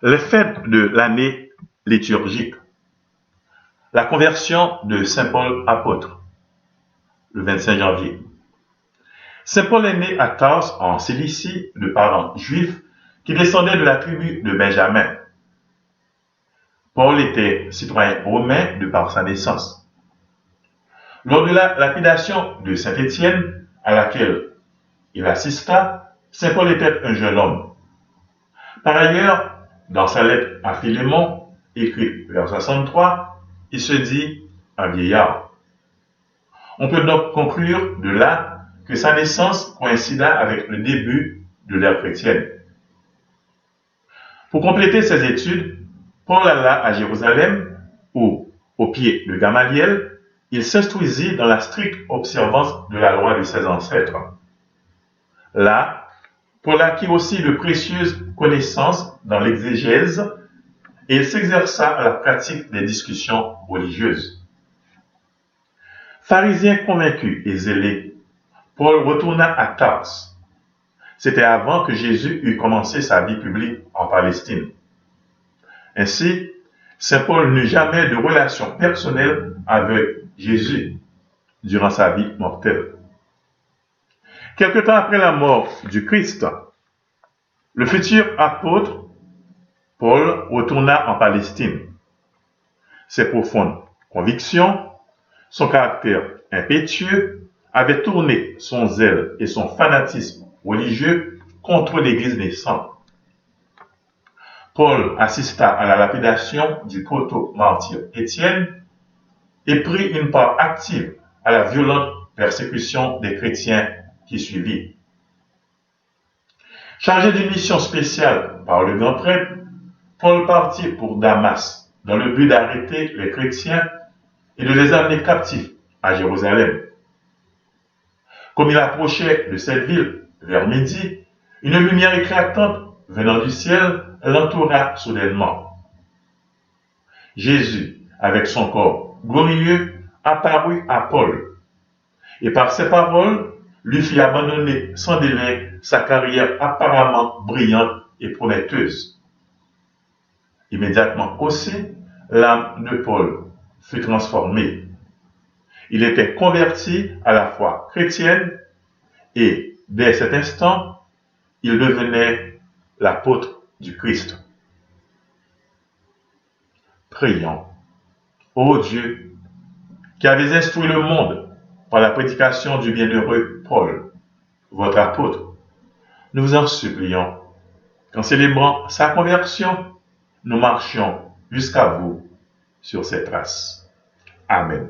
Les fêtes de l'année liturgique. La conversion de Saint Paul apôtre, le 25 janvier. Saint Paul est né à Tars en Cilicie de parents juifs qui descendaient de la tribu de Benjamin. Paul était citoyen romain de par sa naissance. Lors de la lapidation de Saint Étienne, à laquelle il assista, Saint Paul était un jeune homme. Par ailleurs, dans sa lettre à Philémon, écrite vers 63, il se dit un vieillard. On peut donc conclure de là que sa naissance coïncida avec le début de l'ère chrétienne. Pour compléter ses études, Paul alla à Jérusalem où, au pied de Gamaliel, il s'instruisit dans la stricte observance de la loi de ses ancêtres. Là, Paul acquit aussi de précieuses connaissances dans l'exégèse et il s'exerça à la pratique des discussions religieuses. Pharisien convaincu et zélé, Paul retourna à Tars. C'était avant que Jésus eût commencé sa vie publique en Palestine. Ainsi, Saint Paul n'eut jamais de relation personnelle avec Jésus durant sa vie mortelle. Quelque temps après la mort du Christ, le futur apôtre Paul retourna en Palestine. Ses profondes convictions, son caractère impétueux avaient tourné son zèle et son fanatisme religieux contre l'Église naissante. Paul assista à la lapidation du proto-martyr Étienne et prit une part active à la violente persécution des chrétiens qui suivit. Chargé d'une mission spéciale par le grand prêtre, Paul partit pour Damas dans le but d'arrêter les chrétiens et de les amener captifs à Jérusalem. Comme il approchait de cette ville vers midi, une lumière éclatante venant du ciel l'entoura soudainement. Jésus, avec son corps glorieux, apparut à Paul et par ses paroles lui fit abandonner sans délai sa carrière apparemment brillante et prometteuse. Immédiatement aussi, l'âme de Paul fut transformée. Il était converti à la foi chrétienne et, dès cet instant, il devenait l'apôtre du Christ. Prions. Ô Dieu, qui avez instruit le monde par la prédication du bienheureux Paul, votre apôtre, nous vous en supplions qu'en célébrant sa conversion, nous marchions jusqu'à vous sur ses traces. Amen.